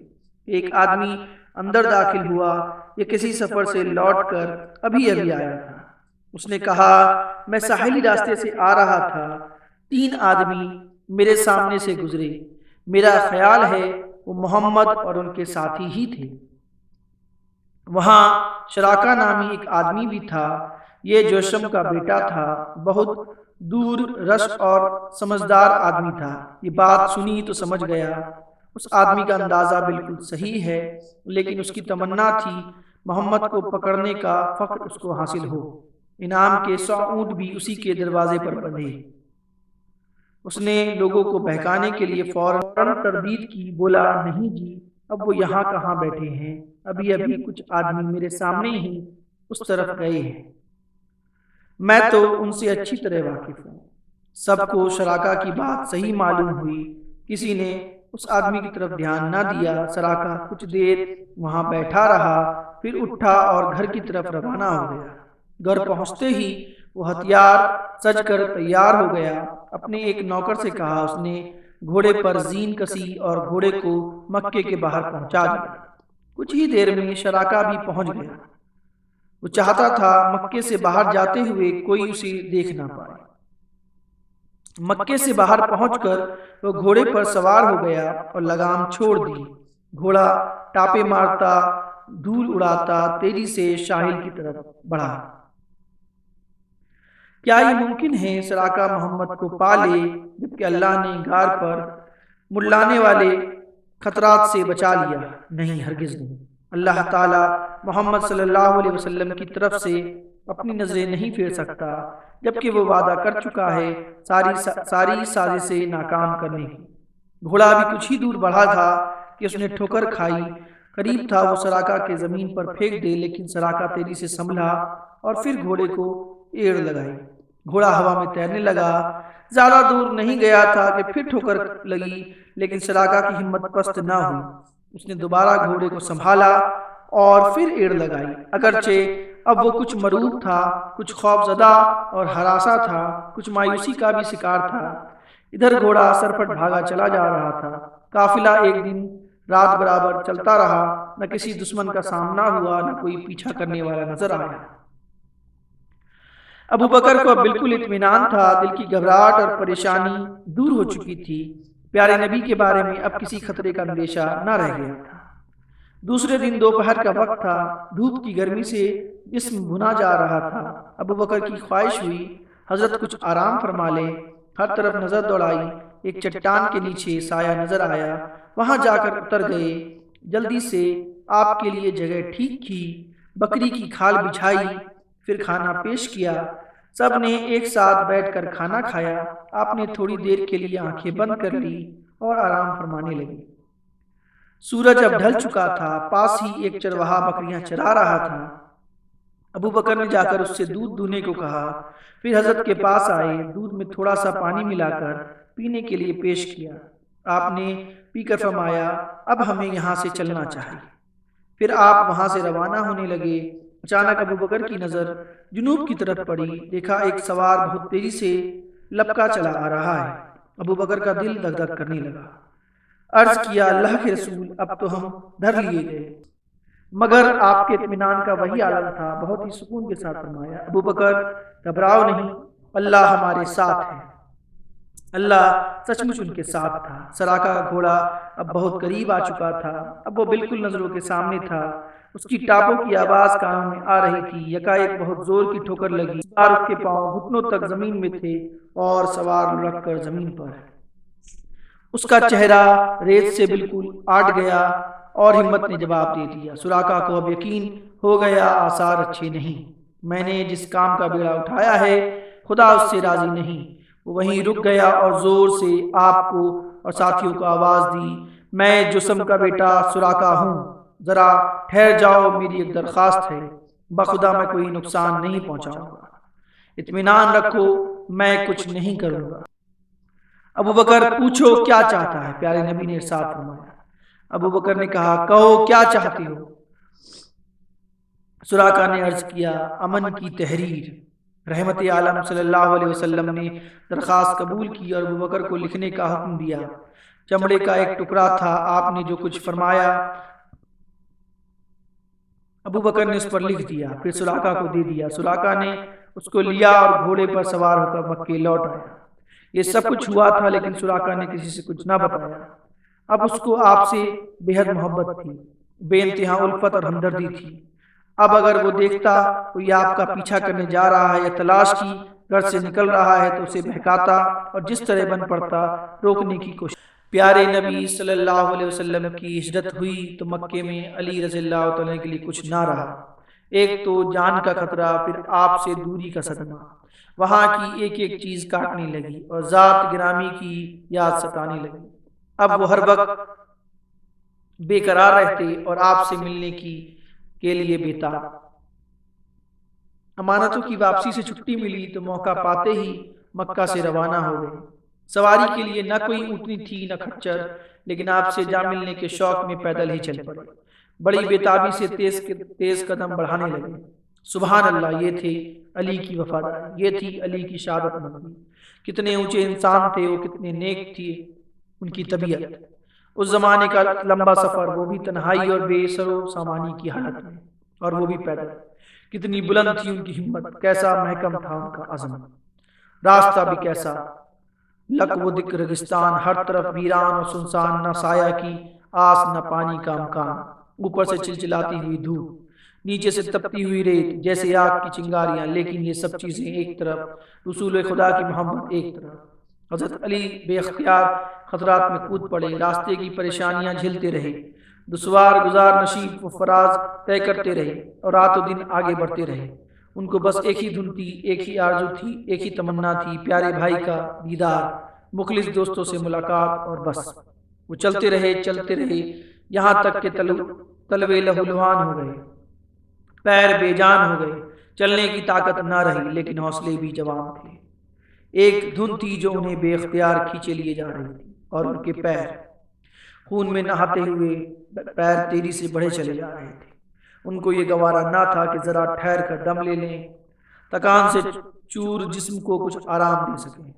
ایک آدمی اندر داخل ہوا، یہ کسی سفر سے لوٹ کر ابھی آیا تھا۔ اس نے کہا میں ساحلی راستے سے آ رہا تھا، 3 آدمی میرے سامنے سے گزرے، میرا خیال ہے وہ محمد اور ان کے ساتھی ہی تھے۔ وہاں شراکا نامی ایک آدمی بھی تھا، یہ جوشم کا بیٹا تھا، بہت دور رش اور سمجھدار آدمی تھا۔ یہ بات سنی تو سمجھ گیا اس آدمی کا اندازہ بالکل صحیح ہے، لیکن اس کی تمنا تھی محمد کو پکڑنے کا فخر اس کو حاصل ہو، انعام کے 100 اونٹ بھی اسی کے دروازے پر بندھے۔ اس نے لوگوں کو بہکانے کے لیے فوراً تردید کی، بولا نہیں جی، اب وہ یہاں کہاں بیٹھے ہیں، ابھی کچھ آدمی میرے سامنے ہی اس طرف گئے ہیں، میں تو ان سے اچھی طرح واقف ہوں۔ سب کو شراکا کی بات صحیح معلوم ہوئی، کسی نے اس آدمی کی طرف دھیان نہ دیا۔ شراکا کچھ دیر وہاں بیٹھا رہا، پھر اٹھا اور گھر کی طرف روانہ ہو گیا۔ گھر پہنچتے ہی وہ ہتھیار سج کر تیار ہو گیا۔ اپنے ایک نوکر سے کہا، اس نے گھوڑے پر زین کسی اور گھوڑے کو مکے کے باہر پہنچا دیا۔ کچھ ہی دیر میں شراکا بھی پہنچ گیا۔ وہ چاہتا تھا مکے سے باہر جاتے ہوئے کوئی اسے دیکھ نہ پائے۔ مکے سے باہر پہنچ کر وہ گھوڑے پر سوار ہو گیا اور لگام چھوڑ دی۔ گھوڑا ٹاپے مارتا، دھول اڑاتا تیزی سے ساحل کی طرف بڑھا۔ کیا یہ ممکن ہے شراکا محمد کو پا لے، جبکہ اللہ نے غار پر مڑلانے والے خطرات سے بچا لیا؟ نہیں، ہرگز نہیں۔ اللہ تعالیٰ محمد صلی اللہ علیہ وسلم کی طرف سے اپنی نظریں نہیں پھیر سکتا، جبکہ وہ وعدہ کر چکا ہے ساری سازشیں ناکام کرنے کی۔ گھوڑا بھی کچھ ہی دور بڑھا تھا کہ اس نے ٹھوکر کھائی۔ قریب تھا وہ شراکا کے زمین پر پھینک دے، لیکن شراکا تیزی سے سنبھلا اور پھر گھوڑے کو ایڑ لگائی۔ گھوڑا ہوا میں تیرنے لگا۔ زیادہ دور نہیں گیا تھا کہ پھر ٹھوکر لگی، لیکن شراکا کی ہمت پست نہ ہوئی۔ اس نے دوبارہ گھوڑے کو سنبھالا اور پھر ایڑ لگائی۔ اگرچہ اب وہ کچھ مروب تھا، کچھ خوف زدہ اور ہراساں تھا، کچھ مایوسی کا بھی شکار تھا۔ ادھر گھوڑا سرپٹ بھاگا چلا جا رہا تھا۔ قافلہ ایک دن رات برابر چلتا رہا، نہ کسی دشمن کا سامنا ہوا، نہ کوئی پیچھا کرنے والا نظر آیا۔ ابو بکر کو اب بالکل اطمینان تھا، دل کی گھبراہٹ اور پریشانی دور ہو چکی تھی۔ پیارے نبی کے بارے میں اب کسی خطرے کا اندیشہ نہ رہ گیا تھا۔ دوسرے دن دوپہر کا وقت تھا، دھوپ کی گرمی سے جسم بھنا جا رہا تھا۔ ابو بکر کی خواہش ہوئی حضرت کچھ آرام فرما لے۔ ہر طرف نظر دوڑائی، ایک چٹان کے نیچے سایہ نظر آیا، وہاں جا کر اتر گئے۔ جلدی سے آپ کے لیے جگہ ٹھیک کی، بکری کی کھال بچھائی، پھر کھانا پیش کیا۔ سب نے ایک ساتھ بیٹھ کر کھانا کھایا۔ آپ نے تھوڑی دیر کے لیے آنکھیں بند کر لی اور آرام فرمانے لگی۔ سورج اب ڈھل چکا تھا، پاس ہی ایک چرواہا بکریاں چرا رہا تھا۔ ابو بکر نے جا کر اس سے دودھ دھونے کو کہا، پھر حضرت کے پاس آئے، دودھ میں تھوڑا سا پانی ملا کر پینے کے لیے پیش کیا۔ آپ نے پی کر فرمایا، اب ہمیں یہاں سے چلنا چاہیے۔ پھر آپ وہاں سے روانہ ہونے لگے۔ اچانک ابو بکر کی نظر جنوب کی طرف پڑی، دیکھا ایک سوار بہت تیزی سے لپکا چلا آ رہا ہے۔ ابو بکر کا دل دھک دھک کرنے لگا۔ عرض کیا، اللہ کے رسول، اب تو ہم دھر لیے گئے۔ مگر آپ کے اطمینان کا وہی عالم تھا، بہت ہی سکون کے ساتھ فرمایا، ابو بکر گھبراؤ نہیں، اللہ ہمارے ساتھ ہے۔ اللہ سچ مچ ان کے ساتھ تھا۔ شراکا کا گھوڑا اب بہت قریب آ چکا تھا، اب وہ بالکل نظروں کے سامنے تھا۔ اس کی ٹاپوں کی آواز کانوں میں آ رہی تھی۔ یکایک بہت زور کی ٹھوکر لگی اور اس کے پاؤں گھٹنوں تک زمین میں تھے اور سوار لڑک کر زمین پر۔ اس کا چہرہ ریت سے بالکل آٹ گیا اور ہمت نے جواب دے دیا۔ شراکا کو اب یقین ہو گیا آثار اچھے نہیں، میں نے جس کام کا بیڑا اٹھایا ہے خدا اس سے راضی نہیں۔ وہ وہیں رک گیا اور زور سے آپ کو اور ساتھیوں کو آواز دی، میں جسم کا بیٹا شراکا ہوں، ذرا ٹھہر جاؤ، میری ایک درخواست ہے، بخدا میں کوئی نقصان نہیں پہنچاؤں گا، اطمینان رکھو، میں کچھ نہیں کروں گا۔ ابو بکر، پوچھو کیا چاہتا ہے؟ پیارے نبی نے ارشاد فرمایا۔ ابو بکر نے کہا، کہو کیا چاہتے ہو؟ شراکا نے عرض کیا، امن کی تحریر۔ رحمت عالم صلی اللہ علیہ وسلم نے درخواست قبول کی اور ابو بکر کو لکھنے کا حکم دیا۔ چمڑے کا ایک ٹکڑا تھا، آپ نے جو کچھ فرمایا ابو بکر نے اس پر لکھ دیا، پھر شراکا کو دے دیا۔ شراکا نے اس کو لیا اور گھوڑے پر سوار ہو کر مکے لوٹ آیا۔ یہ سب کچھ ہوا تھا لیکن سراقہ نے کسی سے کچھ نہ بتایا۔ اب اس کو آپ سے بے حد محبت تھی، بے انتہا الفت اور ہمدردی تھی۔ اب اگر وہ دیکھتا کوئی آپ کا پیچھا کرنے جا رہا ہے یا تلاش کی گھر سے نکل رہا ہے تو اسے بہکاتا اور جس طرح بن پڑتا روکنے کی کوشش۔ پیارے نبی صلی اللہ علیہ وسلم کی ہجرت ہوئی تو مکے میں علی رضی اللہ تعالیٰ کے لیے کچھ نہ رہا۔ ایک تو جان کا خطرہ، پھر آپ سے دوری کا صدمہ، وہاں کی ایک ایک چیز کاٹنے لگی اور ذات گرامی کی یاد ستانے لگی۔ اب وہ ہر وقت بے قرار رہتے اور آپ سے ملنے کے لیے بےتاب۔ امانتوں کی واپسی سے چھٹی ملی تو موقع پاتے ہی مکہ سے روانہ ہو گئے۔ سواری کے لیے نہ کوئی اونٹنی تھی نہ کھچر، لیکن آپ سے جا ملنے کے شوق میں پیدل ہی چل پڑے۔ بڑی بےتابی سے تیز قدم بڑھانے لگے۔ سبحان اللہ، یہ تھے علی کی وفاداری، یہ تھی علی کی شہادت مندی۔ کتنے اونچے انسان تھے وہ، کتنے نیک تھی ان کی طبیعت۔ اس زمانے کا لمبا سفر، وہ بھی تنہائی اور بے سر و سامانی کی حالت میں، اور وہ بھی پیدل۔ کتنی بلند تھی ان کی ہمت، کیسا محکم تھا ان کا عزم۔ راستہ بھی کیسا لک و دک ریگستان، ہر طرف ویران اور سنسان، نہ سایہ کی آس نہ پانی کا امکان۔ اوپر سے چلچلاتی ہوئی دھوپ، نیچے سے تپتی ہوئی ریت، جیسے آگ کی چنگاریاں، لیکن یہ سب چیزیں ایک طرف، رسول خدا کی محبت ایک طرف۔ حضرت علی بے اختیار خطرات میں کود پڑے، راستے کی پریشانیاں جھیلتے رہے، دشوار گزار نشیب و فراز طے کرتے رہے اور رات و دن آگے بڑھتے رہے۔ ان کو بس ایک ہی دھن تھی، ایک ہی آرزو تھی، ایک ہی تمنا تھی، پیارے بھائی کا دیدار، مخلص دوستوں سے ملاقات، اور بس وہ چلتے رہے یہاں تک کہ تلوے لہو لہان ہو گئے، پیر بے جان ہو گئے، چلنے کی طاقت نہ رہی، لیکن حوصلے بھی جوان تھے۔ ایک دھن تھی جو انہیں بے اختیار کھینچے لیے جا رہی تھی، اور ان کے پیر خون میں نہاتے ہوئے پیر تیزی سے بڑھے چلے جا رہے تھے۔ ان کو یہ گوارا نہ تھا کہ ذرا ٹھہر کر دم لے لیں، تکان سے چور جسم کو کچھ آرام دے سکیں۔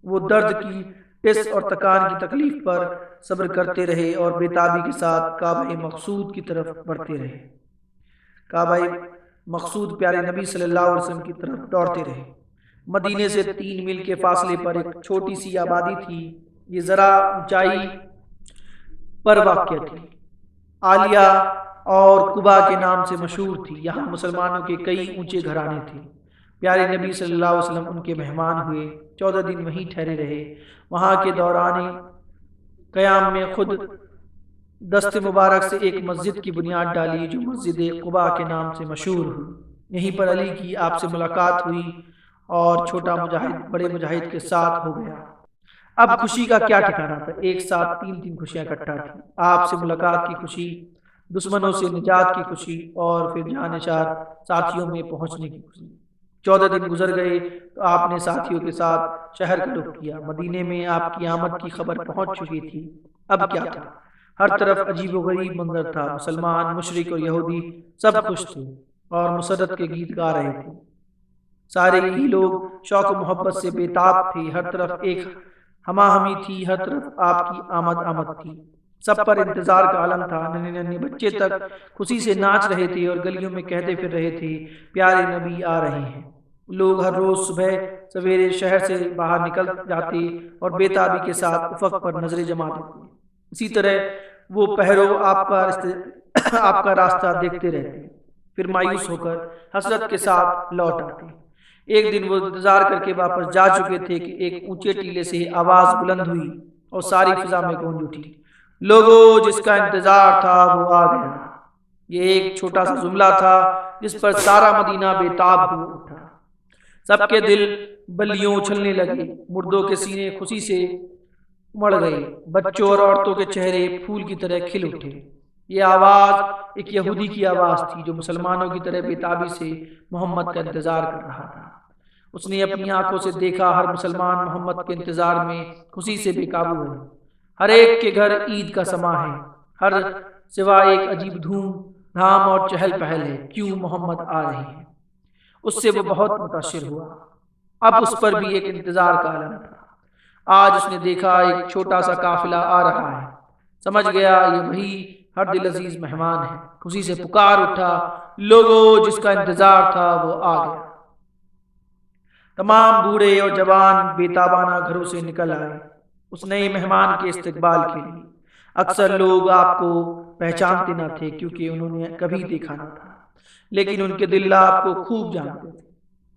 وہ درد کی ٹس اور تکان کی تکلیف پر صبر کرتے رہے اور بےتابی کے ساتھ کعبہ مقصود کی طرف بڑھتے رہے۔ کعبہ مقصود پیارے نبی صلی اللہ علیہ وسلم کی طرف دوڑتے رہے۔ مدینے سے 3 میل کے فاصلے پر ایک چھوٹی سی آبادی تھی، یہ ذرا اونچائی پر واقع تھی، عالیہ اور قبا کے نام سے مشہور تھی۔ یہاں مسلمانوں کے کئی اونچے گھرانے تھے۔ پیارے نبی صلی اللہ علیہ وسلم ان کے مہمان ہوئے، 14 دن وہیں ٹھہرے رہے۔ وہاں کے دوران قیام میں خود دست مبارک سے ایک مسجد کی بنیاد ڈالی جو مسجد قبا کے نام سے مشہور ہوئی۔ یہیں پر علی کی آپ سے ملاقات ہوئی اور چھوٹا مجاہد بڑے مجاہد کے ساتھ ہو گیا۔ اب خوشی کا کیا ٹھکانا تھا، ایک ساتھ 3 خوشیاں اکٹھا تھیں۔ آپ سے ملاقات کی خوشی، دشمنوں سے نجات کی خوشی، اور پھر جانشار ساتھیوں میں پہنچنے کی خوشی۔ 14 دن گزر گئے تو آپ نے ساتھیوں کے ساتھ شہر کا رخ کیا۔ مدینے میں آپ کی آمد کی خبر پہنچ چکی تھی۔ اب کیا تھا، ہر طرف عجیب و غریب منظر تھا۔ مسلمان، مشرک اور یہودی سب خوش تھے اور مسرت کے گیت گا رہے تھے۔ سارے ہی لوگ شوق و محبت سے بےتاب تھے، ہر طرف ایک ہما ہمی تھی، ہر طرف آپ کی آمد تھی۔ سب پر انتظار کا عالم تھا، ننھے بچے تک خوشی سے ناچ رہے تھے اور گلیوں میں کہتے پھر رہے تھے، پیارے نبی آ رہے ہیں۔ لوگ ہر روز صبح سویرے شہر سے باہر نکل جاتے اور بےتابی کے ساتھ افق پر نظریں جما دیتے۔ اسی طرح وہ پہرو آپ کا راستہ دیکھتے رہتے، پھر مایوس ہو کر حسرت کے ساتھ لوٹ آتے۔ ایک دن وہ انتظار کر کے واپس جا چکے تھے کہ ایک اونچے ٹیلے سے آواز بلند ہوئی اور ساری فضا میں گونج اٹھی، لوگوں جس کا انتظار تھا وہ آ گیا۔ یہ ایک چھوٹا سا جملہ تھا جس پر سارا مدینہ بےتاب ہو اٹھا۔ سب کے دل بلیوں اچھلنے لگے، مردوں کے سینے خوشی سے مڑ گئے، بچوں اور عورتوں کے چہرے پھول کی طرح کھل اٹھے۔ یہ آواز ایک یہودی کی آواز تھی جو مسلمانوں کی طرح بےتابی سے محمد کا انتظار کر رہا تھا۔ اس نے اپنی آنکھوں سے دیکھا ہر مسلمان محمد کے انتظار میں خوشی سے بے قابو ہے۔ ہر ایک کے گھر عید کا سماں ہے، ہر سوا ایک عجیب دھوم دھام اور چہل پہل ہے، کیوں محمد آ رہے ہیں۔ اس سے وہ بہت متاثر ہوا۔ اب اس پر بھی ایک انتظار کا عالم تھا۔ آج اس نے دیکھا ایک چھوٹا سا قافلہ آ رہا ہے، سمجھ گیا یہ وہی ہر دل عزیز مہمان ہے۔ خوشی سے پکار اٹھا، لوگوں جس کا انتظار تھا وہ آ گیا۔ تمام بوڑھے اور جوان بے تابانہ گھروں سے نکل آئے اس نئے مہمان کے استقبال کے لیے۔ اکثر لوگ آپ کو پہچانتے نہ تھے کیونکہ انہوں نے کبھی دیکھا نہ تھا، لیکن ان کے دل آپ کو خوب جانتے تھے۔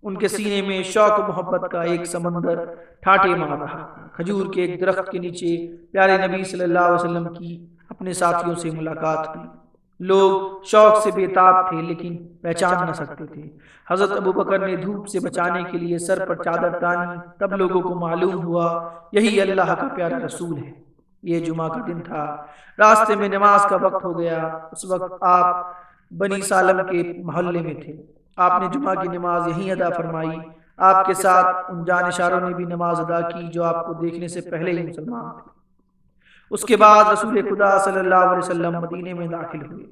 ان کے سینے میں شوق و محبت کا ایک سمندر ٹھاٹھے مار رہا تھا۔ کھجور کے ایک درخت کے نیچے پیارے نبی صلی اللہ علیہ وسلم کی اپنے ساتھیوں سے ملاقات ہوئی۔ لوگ شوق سے بے تاب تھے لیکن پہچان نہ سکتے تھے۔ حضرت ابوبکر نے دھوپ سے بچانے کے لیے سر پر چادر تانی، تب لوگوں کو معلوم ہوا یہی اللہ کا پیارا رسول ہے۔ یہ جمعہ کا دن تھا، راستے میں نماز کا وقت ہو گیا۔ اس وقت آپ بنی سالم کے محلے میں تھے۔ آپ نے جمعہ کی نماز یہیں ادا فرمائی۔ آپ کے ساتھ ان جانشاروں نے بھی نماز ادا کی جو آپ کو دیکھنے سے پہلے ہی مسلمان تھے۔ اس کے بعد رسول خدا صلی اللہ علیہ وسلم مدینے میں داخل ہوئے،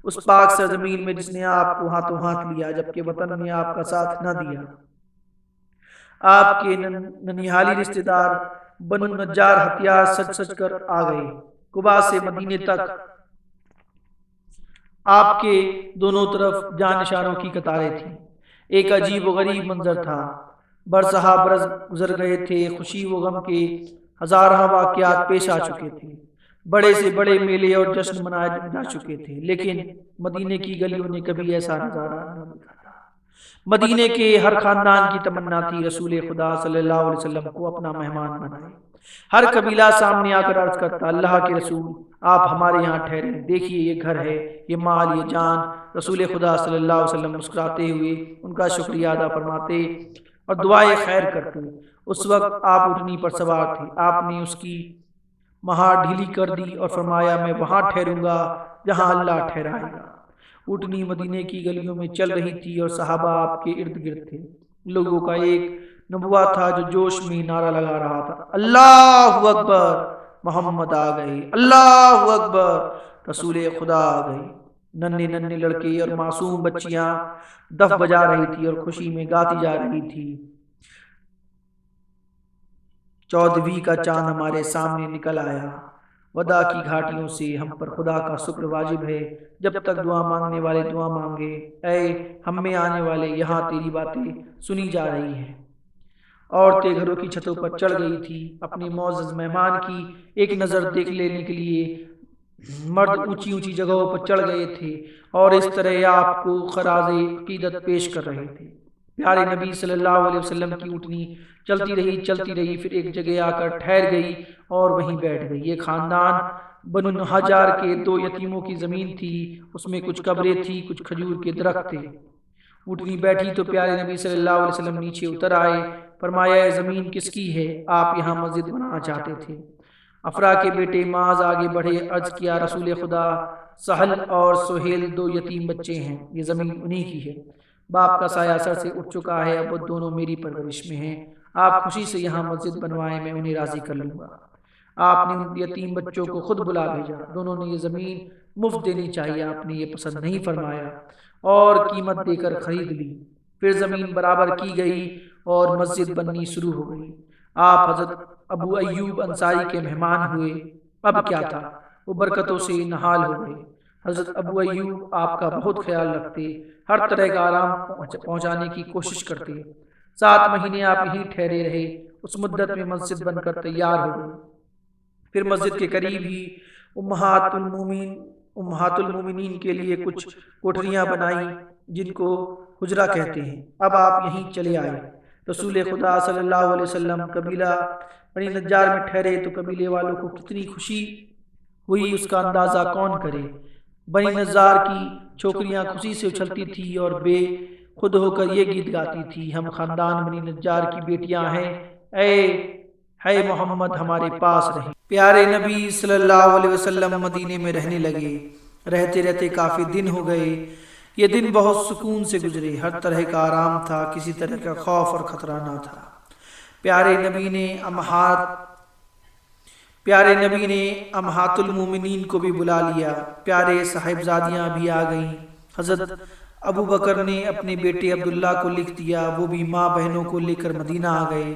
اس پاک سرزمین میں جس نے آپ کو ہاتھوں ہاتھ لیا جبکہ وطن نے آپ کا ساتھ نہ دیا۔ آپ کے ننیالی رشتہ دار بنو نجار ہتھیار سج سج کر آ گئے۔ قبا سے مدینے تک آپ کے دونوں طرف جانشاروں کی قطاریں تھیں۔ ایک عجیب و غریب منظر تھا۔ برسہ برس گزر گئے تھے، خوشی و غم کے ہزارہ واقعات پیش آ چکے تھے، بڑے سے بڑے میلے اور جشن منائے جا چکے تھے، لیکن مدینے کی گلیوں نے کبھی ایسا نظارہ نہ دیکھا تھا۔ مدینے کے ہر خاندان کی تمنا تھی رسول خدا صلی اللہ علیہ وسلم کو اپنا مہمان بنائے۔ ہر قبیلہ سامنے آ کر عرض کرتا، اللہ کے رسول آپ ہمارے یہاں ٹھہرے، دیکھیے یہ گھر ہے، یہ مال، یہ جان۔ رسول خدا صلی اللہ علیہ وسلم مسکراتے ہوئے ان کا شکریہ ادا فرماتے اور دعائے خیر کرتے۔ اس وقت آپ اونٹنی پر سوار تھے۔ آپ نے اس کی مہار ڈھیلی کر دی اور فرمایا میں وہاں ٹھہروں گا جہاں اللہ ٹھہرائے گا۔ اونٹنی مدینے کی گلیوں میں چل رہی تھی اور صحابہ آپ کے ارد گرد تھے۔ لوگوں کا ایک نبوہ تھا جو جوش میں نعرہ لگا رہا تھا، اللہ اکبر، محمد آ گئے، اللہ اکبر، رسول خدا آ گئے۔ ننھے ننھے لڑکے اور معصوم بچیاں دف بجا رہی تھی اور خوشی میں گاتی جا رہی تھی، چودھویں کا چاند ہمارے سامنے نکل آیا، ودا کی گھاٹیوں سے ہم پر خدا کا شکر واجب ہے، جب تک دعا مانگنے والے دعا مانگے، اے ہم میں آنے والے یہاں تیری باتیں سنی جا رہی ہیں۔ عورتیں گھروں کی چھتوں پر چڑھ گئی تھی اپنے معزز مہمان کی ایک نظر دیکھ لینے کے لیے، مرد اونچی اونچی جگہوں پر چڑھ گئے تھے اور اس طرح آپ کو خراج عقیدت پیش کر رہے تھے۔ پیارے نبی صلی اللہ علیہ وسلم کی اونٹنی چلتی رہی پھر ایک جگہ آ کر ٹھہر گئی اور وہیں بیٹھ گئی۔ یہ خاندان بنو نجار کے 2 یتیموں کی زمین تھی، اس میں کچھ قبریں تھی، کچھ کھجور کے درخت تھے۔ اونٹنی بیٹھی تو پیارے نبی صلی اللہ علیہ وسلم نیچے اتر آئے، فرمایا یہ زمین کس کی ہے؟ آپ یہاں مسجد بنانا چاہتے تھے۔ افرا کے بیٹے معاذ آگے بڑھے، عرض کیا رسول خدا، سہل اور سہیل 2 یتیم بچے ہیں، یہ زمین انہی کی ہے، باپ کا سایہ سر سے اٹھ چکا ہے، اب وہ دونوں میری پرورش میں ہیں، آپ خوشی سے یہاں مسجد بنوائیں، میں انہیں راضی کر لوں گا۔ آپ نے ان یتیم بچوں کو خود بلا بھیجا، دونوں نے یہ زمین مفت دینی چاہیے، آپ نے یہ پسند نہیں فرمایا اور قیمت دے کر خرید لی۔ پھر زمین برابر کی گئی اور مسجد بننی شروع ہو گئی۔ آپ حضرت ابو ایوب انصاری کے مہمان ہوئے، اب کیا تھا، وہ برکتوں سے نہال ہو گئے۔ حضرت ابو ایوب آپ کا بہت خیال رکھتے، ہر طرح کا آرام پہنچانے کی کوشش کرتے۔ 7 مہینے آپ یہیں ٹھہرے رہے، اس مدت میں مسجد بن کر تیار ہو گئی۔ پھر مسجد کے قریب ہی امہات المومنین کے لیے کچھ کوٹریاں بنائی جن کو حجرہ کہتے ہیں۔ اب آپ یہیں چلے آئے۔ رسول خدا صلی اللہ علیہ وسلم قبیلہ بنی نجار میں ٹھہرے تو قبیلے والوں کو کتنی خوشی ہوئی اس کا اندازہ کون کرے۔ بنی نجار کی چھوکریاں خوشی سے اچھلتی تھی اور بے خود ہو کر یہ گیت گاتی تھی، ہم خاندان بنی نجار کی بیٹیاں ہیں، اے محمد ہمارے پاس رہے۔ پیارے نبی صلی اللہ علیہ وسلم مدینے میں رہنے لگے۔ رہتے رہتے کافی دن ہو گئے۔ یہ دن بہت سکون سے گزرے، ہر طرح کا آرام تھا، کسی طرح کا خوف اور خطرہ نہ تھا۔ پیارے نبی نے امہات المومنین کو بھی بلا لیا، پیارے صاحبزادیاں بھی آ گئیں۔ حضرت ابو بکر نے اپنے بیٹے عبداللہ کو لکھ دیا، وہ بھی ماں بہنوں کو لے کر مدینہ آ گئے۔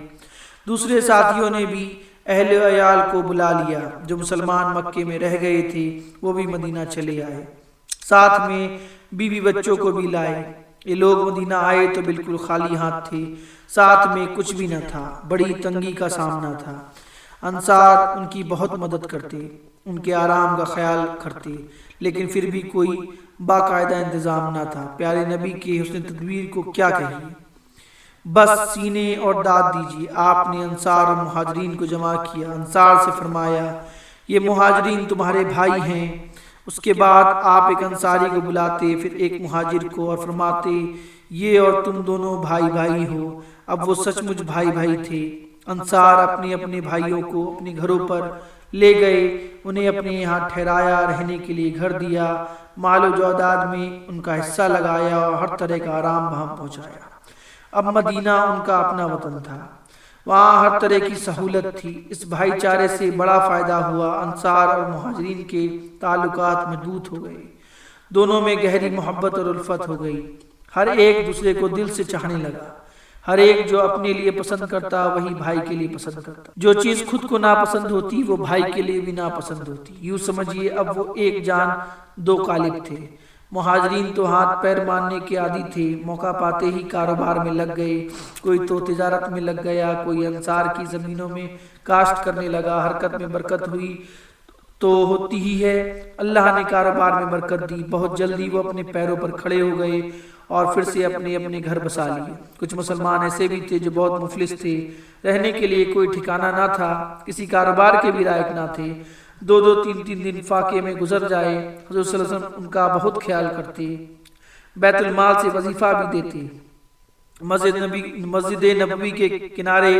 دوسرے ساتھیوں نے بھی اہل و عیال کو بلا لیا، جو مسلمان مکے میں رہ گئے تھے وہ بھی مدینہ چلے آئے، ساتھ میں بیوی بچوں کو بھی لائے۔ یہ لوگ مدینہ آئے تو بالکل خالی ہاتھ تھے، ساتھ میں کچھ بھی نہ تھا، بڑی تنگی کا سامنا تھا۔ انصار ان کی بہت مدد کرتے، ان کے آرام کا خیال کرتے، لیکن پھر بھی کوئی باقاعدہ انتظام نہ تھا۔ پیارے نبی کے حسن تدبیر کو کیا کہیے، بس سینے اور داد دیجیے۔ آپ نے انصار اور مہاجرین کو جمع کیا، انصار سے فرمایا یہ مہاجرین تمہارے بھائی ہیں۔ اس کے بعد آپ ایک انصاری کو بلاتے، پھر ایک مہاجر کو، اور فرماتے یہ اور تم دونوں بھائی بھائی ہو۔ اب وہ سچ مچ بھائی بھائی تھے۔ انصار اپنے اپنے بھائیوں کو اپنے گھروں پر لے گئے، انہیں اپنے یہاں ٹھہرایا، رہنے کے لیے گھر دیا، مال و جائیداد میں ان کا حصہ لگایا اور ہر طرح کا آرام وہاں پہنچایا۔ اب مدینہ ان کا اپنا وطن تھا، وہاں ہر طرح کی سہولت تھی۔ اس بھائی چارے سے بڑا فائدہ ہوا۔ انصار اور مہاجرین کے تعلقات مضبوط ہو گئے، دونوں میں گہری محبت اور الفت ہو گئی، ہر ایک دوسرے کو دل سے چاہنے لگا۔ ہر ایک جو اپنے لیے پسند کرتا وہی بھائی کے لیے پسند کرتا، جو چیز خود کو ناپسند ہوتی وہ بھائی کے لیے بھی ناپسند ہوتی۔ یوں سمجھیے اب وہ ایک جان دو قالب تھے۔ مہاجرین تو ہاتھ پیر مارنے کے عادی تھے، موقع پاتے ہی کاروبار میں لگ گئے، کوئی تو تجارت میں لگ گیا، کوئی انصار کی زمینوں میں کاشت کرنے لگا۔ حرکت میں برکت ہوئی تو ہوتی ہی ہے، اللہ نے کاروبار میں برکت دی، بہت جلدی وہ اپنے پیروں پر کھڑے ہو گئے اور پھر سے اپنے اپنے گھر بسا لیے۔ کچھ مسلمان ایسے بھی تھے جو بہت مفلس تھے، رہنے کے لیے کوئی ٹھکانہ نہ تھا، کسی کاروبار کے بھی لائق نہ تھے، دو دو تین تین دن فاقے میں گزر جائے۔ حضور صلی اللہ علیہ وسلم ان کا بہت خیال کرتے، بیت المال سے وظیفہ بھی دیتے۔ مسجد نبوی کے کنارے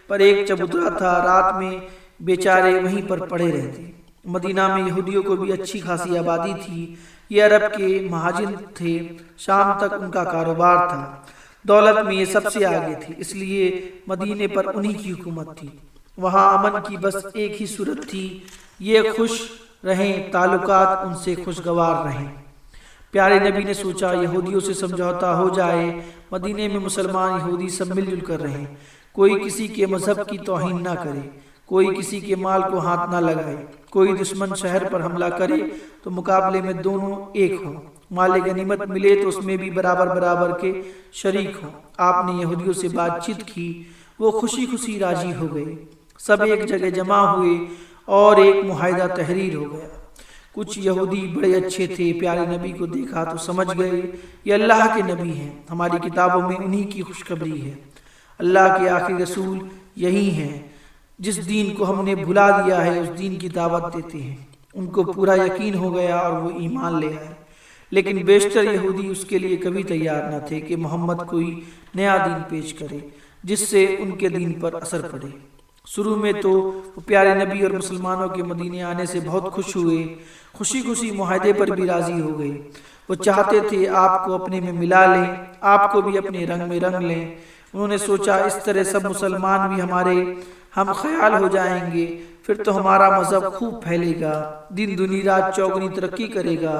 پر ایک چبوترا تھا، رات میں بیچارے وہیں پر پڑے رہتے۔ مدینہ میں یہودیوں کو بھی اچھی خاصی آبادی تھی، یہ عرب کے مہاجر تھے، شام تک ان کا کاروبار تھا، دولت میں یہ سب سے آگے تھے، اس لیے مدینے پر انہی کی حکومت تھی۔ وہاں امن کی بس ایک ہی صورت تھی، یہ خوش رہیں، تعلقات ان سے خوشگوار رہیں۔ پیارے نبی نے سوچا یہودیوں سے سمجھوتا ہو جائے، مدینے میں مسلمان یہودی سب مل جل کر رہیں، کوئی کسی کے مذہب کی توہین نہ کرے، کوئی کسی کے مال کو ہاتھ نہ لگائے، کوئی دشمن شہر پر حملہ کرے تو مقابلے میں دونوں ایک ہوں، مال غنیمت ملے تو اس میں بھی برابر برابر کے شریک ہوں۔ آپ نے یہودیوں سے بات چیت کی، وہ خوشی خوشی راضی ہو گئے، سب ایک جگہ جمع ہوئے اور ایک معاہدہ تحریر ہو گیا۔ کچھ یہودی بڑے اچھے تھے، پیارے نبی کو دیکھا تو سمجھ گئے یہ اللہ کے نبی ہیں، ہماری کتابوں میں انہی کی خوشخبری ہے، اللہ کے آخری رسول یہی ہیں، جس دین کو ہم نے بھلا دیا ہے اس دین کی دعوت دیتے ہیں۔ ان کو پورا یقین ہو گیا اور وہ ایمان لے آئے، لیکن بیشتر یہودی اس کے لیے کبھی تیار نہ تھے کہ محمد کوئی نیا دین پیش کرے جس سے ان کے دین پر اثر پڑے۔ شروع میں تو وہ پیارے نبی اور مسلمانوں کے مدینے آنے سے بہت خوش ہوئے، خوشی خوشی معاہدے پر بھی راضی ہو گئے۔ وہ چاہتے تھے آپ کو اپنے میں ملا لیں، آپ کو بھی اپنے رنگ میں رنگ لیں۔ انہوں نے سوچا اس طرح سب مسلمان بھی ہمارے ہم خیال ہو جائیں گے، پھر تو ہمارا مذہب خوب پھیلے گا، دن دنی رات چوگنی ترقی کرے گا،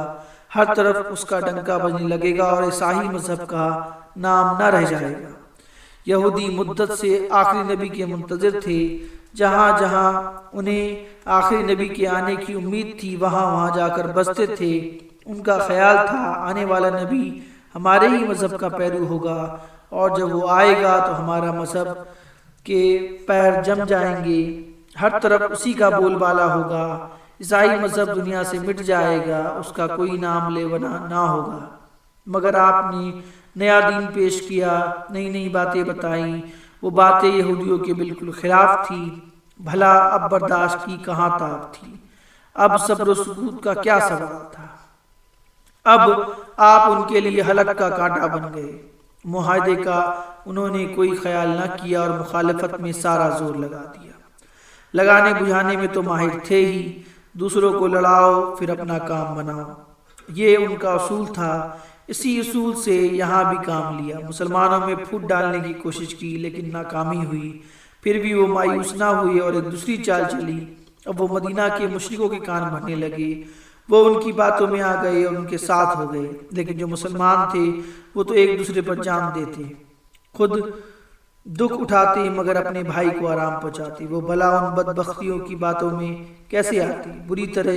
ہر طرف اس کا ڈنکا بجنے لگے گا اور عیسائی مذہب کا نام نہ رہ جائے گا۔ یہودی مدت سے آخری نبی کے منتظر تھے، جہاں جہاں انہیں آخری نبی کے آنے کی امید تھی وہاں وہاں جا کر بستے تھے۔ ان کا خیال تھا آنے والا نبی ہمارے ہی مذہب کا پیرو ہوگا، اور جب وہ آئے گا تو ہمارا مذہب کے پیر جم جائیں گے، ہر طرف اسی کا بول بالا ہوگا، عیسائی مذہب دنیا سے مٹ جائے گا، اس کا کوئی نام لیوا نہ ہوگا۔ مگر آپ نے نیا دین پیش کیا، نئی نئی باتیں بتائیں، وہ باتیں یہودیوں کے بالکل خلاف تھی۔ بھلا اب برداشت کی کہاں تاب تھی، اب صبر و سکوت کا کیا سوال تھا، اب آپ ان کے لیے حلق کا کانٹا بن گئے۔ معاہدے کا انہوں نے کوئی خیال نہ کیا اور مخالفت میں سارا زور لگا دیا۔ لگانے بجھانے میں تو ماہر تھے ہی، دوسروں کو لڑاؤ پھر اپنا کام بناؤ، یہ ان کا اصول تھا۔ اسی اصول سے یہاں بھی کام لیا، مسلمانوں میں پھوٹ ڈالنے کی کوشش کی لیکن ناکامی ہوئی، پھر بھی وہ مایوس نہ ہوئے اور ایک دوسری چال چلی۔ اب وہ مدینہ کے مشرکوں کے کان بھرنے لگے، وہ ان کی باتوں میں آ گئے اور ان کے ساتھ ہو گئے، لیکن جو مسلمان تھے وہ تو ایک دوسرے پر جان دیتے، خود دکھ اٹھاتے مگر اپنے بھائی کو آرام پہنچاتے۔ وہ بلا ان بدبختیوں کی باتوں میں کیسے آتی، بری طرح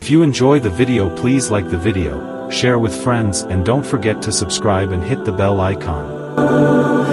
If you enjoy the video, please like the video, share with friends, and don't forget to subscribe and hit the bell icon.